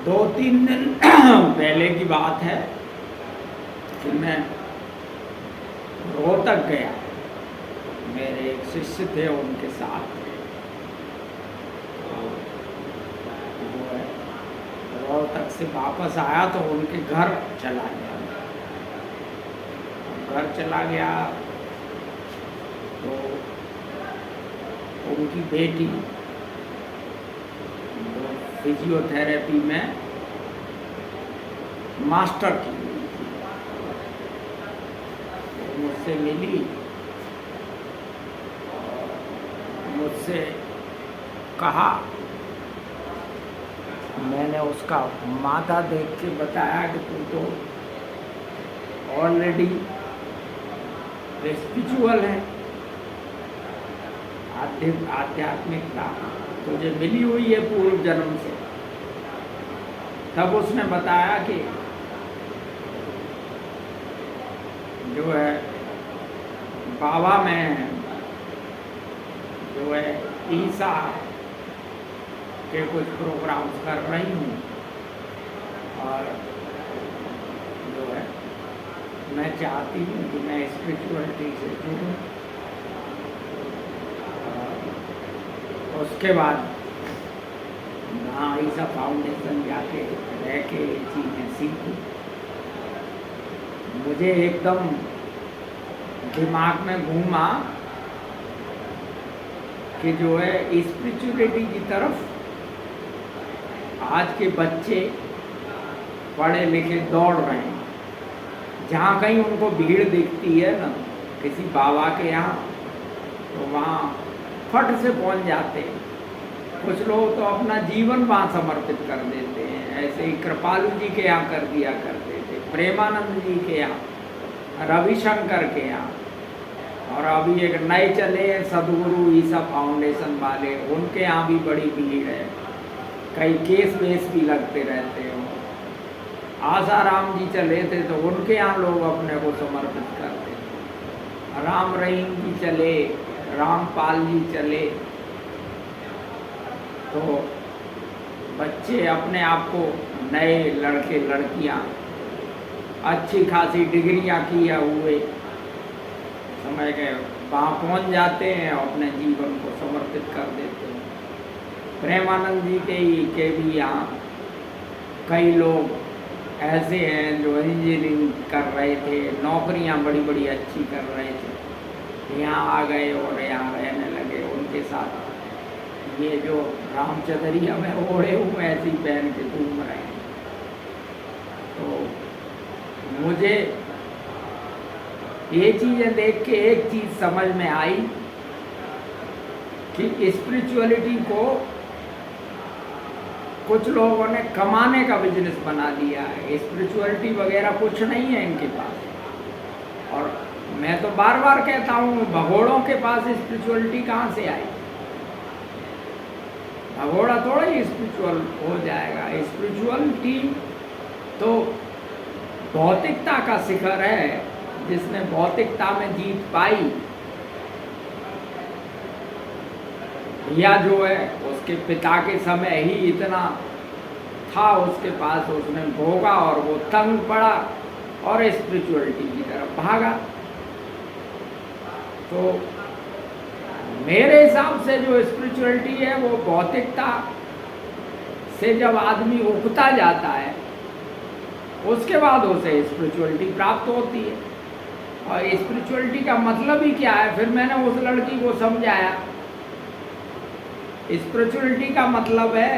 2-3 दिन पहले की बात है कि मैं रोहतक गया। मेरे एक शिष्य थे, उनके साथ तो वो है रोहतक से वापस आया तो उनके घर चला गया। घर चला गया तो उनकी बेटी फिजियोथेरेपी में मास्टर की हुई थी। तो मुझसे मिली, मुझसे कहा, मैंने उसका माथा देख के बताया कि तू तो ऑलरेडी स्पिरिचुअल है, आध्यात्मिकता तुझे मिली हुई है पूर्व जन्म से। तब उसने बताया कि जो है बाबा में जो है ईसा के कुछ प्रोग्राम्स कर रही हूँ और जो है मैं चाहती हूँ कि मैं स्पिरिचुअलिटी से जुड़ूँ। उसके बाद वहाँ ईसा फाउंडेशन जाके रह के ये चीज़ें सीखी। मुझे एकदम दिमाग में घूमा कि जो है स्पिरिचुअलिटी की तरफ आज के बच्चे पढ़े लिखे दौड़ रहे हैं। जहाँ कहीं उनको भीड़ दिखती है ना किसी बाबा के यहाँ, तो वहाँ फट से पहुँच जाते हैं। कुछ लोग तो अपना जीवन वहाँ समर्पित कर देते हैं। ऐसे ही कृपालु जी के यहाँ कर दिया करते थे, प्रेमानंद जी के यहाँ, रविशंकर के यहाँ, और अभी एक नए चले हैं सदगुरु ईसा फाउंडेशन वाले, उनके यहाँ भी बड़ी भीड़ है। कई केस वेस भी लगते रहते हैं। आसाराम जी चले थे तो उनके यहाँ लोग अपने को समर्पित करते थे। राम रहीम जी चले, रामपाल जी चले, तो बच्चे अपने आप को, नए लड़के लड़कियां अच्छी खासी डिग्रियां किए हुए समय के वहाँ पहुँच जाते हैं और अपने जीवन को समर्पित कर देते हैं। प्रेमानंद जी के भी यहाँ कई लोग ऐसे हैं जो इंजीनियरिंग कर रहे थे, नौकरियां बड़ी बड़ी अच्छी कर रहे थे, यहाँ आ गए और यहाँ रहने लगे। उनके साथ ये जो रामचंद्रिया में ओढ़े हुए ऐसी पहन के घूम रहे हैं। तो मुझे ये चीज़ें देख के एक चीज़ समझ में आई कि स्पिरिचुअलिटी को कुछ लोगों ने कमाने का बिजनेस बना लिया है। स्पिरिचुअलिटी वगैरह कुछ नहीं है इनके पास। और मैं तो बार बार कहता हूँ, भगोड़ों के पास स्पिरिचुअलिटी कहाँ से आई? भगोड़ा थोड़ा ही स्पिरिचुअल हो जाएगा। स्पिरिचुअलिटी तो भौतिकता का शिखर है। जिसने भौतिकता में जीत पाई, या जो है उसके पिता के समय ही इतना था उसके पास, उसने भोगा और वो तंग पड़ा और स्पिरिचुअलिटी की तरफ भागा। तो मेरे हिसाब से जो स्पिरिचुअलिटी है वो भौतिकता से जब आदमी उगता जाता है उसके बाद उसे स्पिरिचुअलिटी प्राप्त होती है। और स्पिरिचुअलिटी का मतलब ही क्या है? फिर मैंने उस लड़की को समझाया, स्पिरिचुअलिटी का मतलब है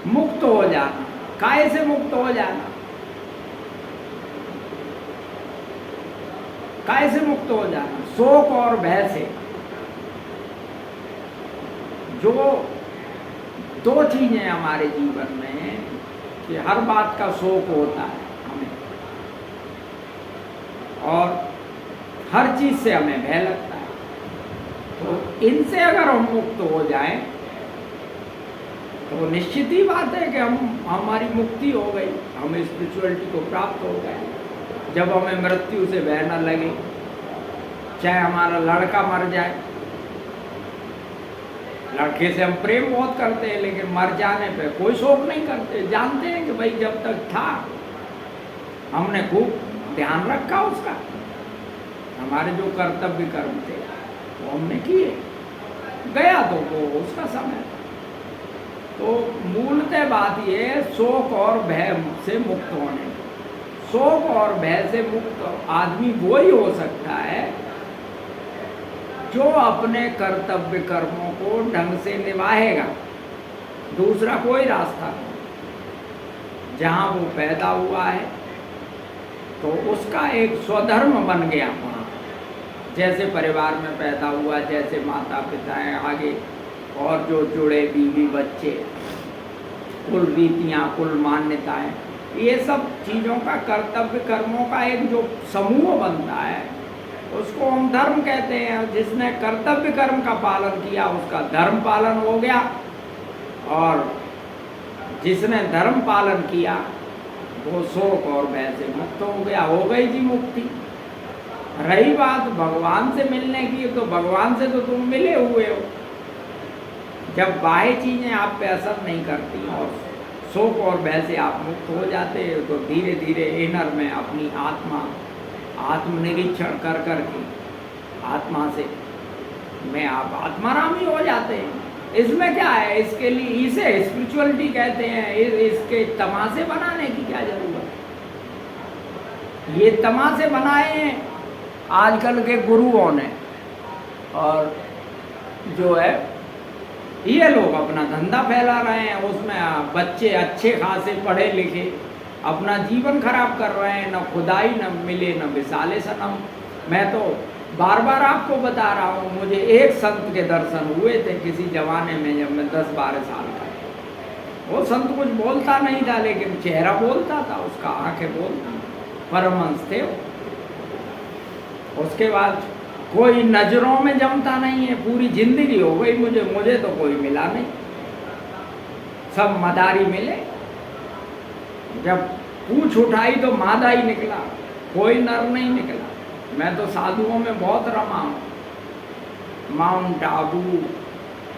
मुक्त हो जाना। काहे से मुक्त हो जाना? काहे से मुक्त हो जाना? शोक और भय से। जो दो चीजें हमारे जीवन में कि हर बात का शोक होता है हमें, और हर चीज से हमें भय लगता है। तो इनसे अगर हम मुक्त हो जाएं तो निश्चित ही बात है कि हमारी मुक्ति हो गई, हम स्पिरिचुअलिटी को प्राप्त हो गए। जब हमें मृत्यु से भय न लगे, चाहे हमारा लड़का मर जाए लड़के से हम प्रेम बहुत करते हैं, लेकिन मर जाने पे कोई शोक नहीं करते। जानते हैं कि भाई जब तक था हमने खूब ध्यान रखा उसका, हमारे जो कर्तव्य कर्म थे वो हमने किए, गया तो वो उसका समय था। तो मूलतः बात ये है शोक और भय से मुक्त होने। शोक और भय से मुक्त आदमी वो ही हो सकता है जो अपने कर्तव्य कर्मों को ढंग से निभाएगा। दूसरा कोई रास्ता नहीं। जहाँ वो पैदा हुआ है तो उसका एक स्वधर्म बन गया वहाँ, जैसे परिवार में पैदा हुआ, जैसे माता पिता हैं, आगे और जो जुड़े बीवी बच्चे, कुल रीतियाँ, कुल मान्यताएं, ये सब चीज़ों का कर्तव्य कर्मों का एक जो समूह बनता है उसको हम धर्म कहते हैं। जिसने कर्तव्य कर्म का पालन किया उसका धर्म पालन हो गया, और जिसने धर्म पालन किया वो शोक और भय से मुक्त हो गया। हो गई जी मुक्ति। रही बात भगवान से मिलने की, तो भगवान से तो तुम मिले हुए हो। जब बाह्य चीज़ें आप पे असर नहीं करती और शोक और भय से आप मुक्त हो जाते हो, तो धीरे धीरे इनर में अपनी आत्मनिरीक्षण कर कर के आत्मा से में आप आत्मारामी हो जाते हैं। इसमें क्या है, इसके लिए इसे स्पिरिचुअलिटी कहते हैं। इसके तमाशे बनाने की क्या जरूरत है। ये तमाशे बनाए हैं आजकल के गुरुओं ने, और जो है ये लोग अपना धंधा फैला रहे हैं। उसमें बच्चे अच्छे खासे पढ़े लिखे अपना जीवन खराब कर रहे हैं। न खुदाई न मिले न विशाले सनम। मैं तो बार बार आपको बता रहा हूँ, मुझे एक संत के दर्शन हुए थे किसी जमाने में, जब मैं 10-12 साल का। वो संत कुछ बोलता नहीं था, लेकिन चेहरा बोलता था, उसका आंखें बोलती, परमहंस थे। उसके बाद कोई नजरों में जमता नहीं है। पूरी जिंदगी हो गई मुझे तो कोई मिला नहीं, सब मदारी मिले। जब पूछ उठाई तो मादा ही निकला, कोई नर नहीं निकला। मैं तो साधुओं में बहुत रमा हूँ। माउंट आबू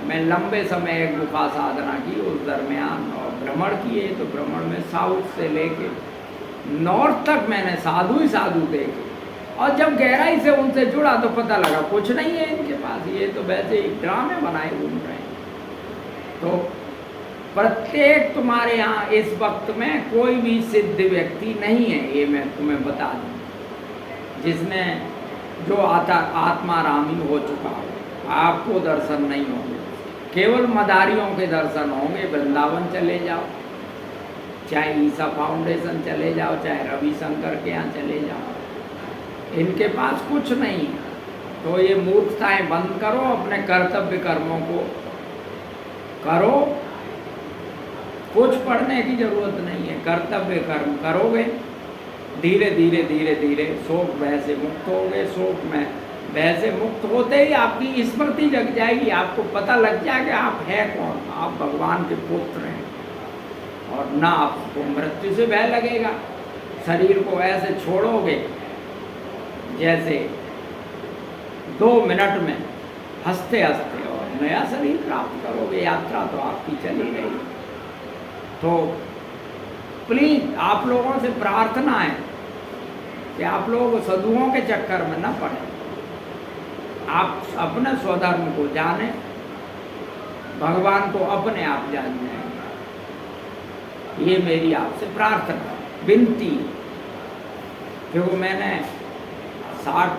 में लंबे समय एक गुफा साधना की, उस दरमियान और भ्रमण किए। तो भ्रमण में साउथ से लेके नॉर्थ तक मैंने साधु ही साधु देखे, और जब गहराई से उनसे जुड़ा तो पता लगा कुछ नहीं है इनके पास, ये तो वैसे ही ड्रामे बनाए घूम रहे हैं। तो प्रत्येक तुम्हारे यहाँ इस वक्त में कोई भी सिद्ध व्यक्ति नहीं है, ये मैं तुम्हें बता दूँ, जिसने जो आत्मारामी हो चुका हो। आपको दर्शन नहीं होंगे, केवल मदारियों के दर्शन होंगे। वृंदावन चले जाओ, चाहे ईसा फाउंडेशन चले जाओ, चाहे रविशंकर के यहाँ चले जाओ, इनके पास कुछ नहीं है। तो ये मूर्खताएं बंद करो, अपने कर्तव्य कर्मों को करो। कुछ पढ़ने की जरूरत नहीं है, कर्तव्य कर्म करोगे, धीरे धीरे धीरे धीरे शोक भय से मुक्त होगे। शोक में भय से मुक्त होते ही आपकी स्मृति जग जाएगी, आपको पता लग जाएगा आप हैं कौन। आप भगवान के पुत्र हैं, और ना आपको मृत्यु से भय लगेगा। शरीर को ऐसे छोड़ोगे जैसे 2 मिनट में हंसते हंसते, और नया शरीर प्राप्त करोगे। यात्रा तो आपकी चली गई। तो प्लीज आप लोगों से प्रार्थना है कि आप लोग साधुओं के चक्कर में न पड़े, आप अपने स्वधर्म को जाने, भगवान को अपने आप जान जाएंगे। ये मेरी आपसे प्रार्थना विनती। क्योंकि मैंने 60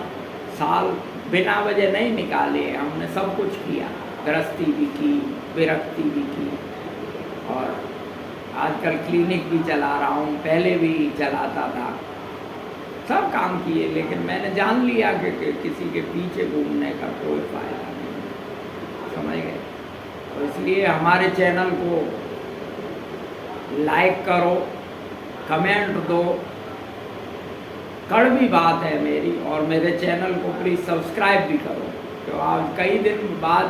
साल बिना वजह नहीं निकाले, हमने सब कुछ किया, गृहस्थी भी की, विरक्ति भी की, और आजकल क्लिनिक भी चला रहा हूँ, पहले भी चलाता था, सब काम किए। लेकिन मैंने जान लिया कि किसी के पीछे घूमने का कोई फायदा नहीं, समझ गए। तो इसलिए हमारे चैनल को लाइक करो, कमेंट दो। कड़वी बात है मेरी, और मेरे चैनल को प्लीज़ सब्सक्राइब भी करो। तो आज कई दिन बाद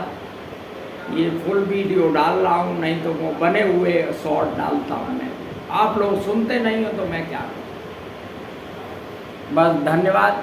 ये फुल वीडियो डाल रहा हूँ, नहीं तो वो बने हुए शॉर्ट डालता हूँ मैं। आप लोग सुनते नहीं हो तो मैं क्या करूँ। बस धन्यवाद।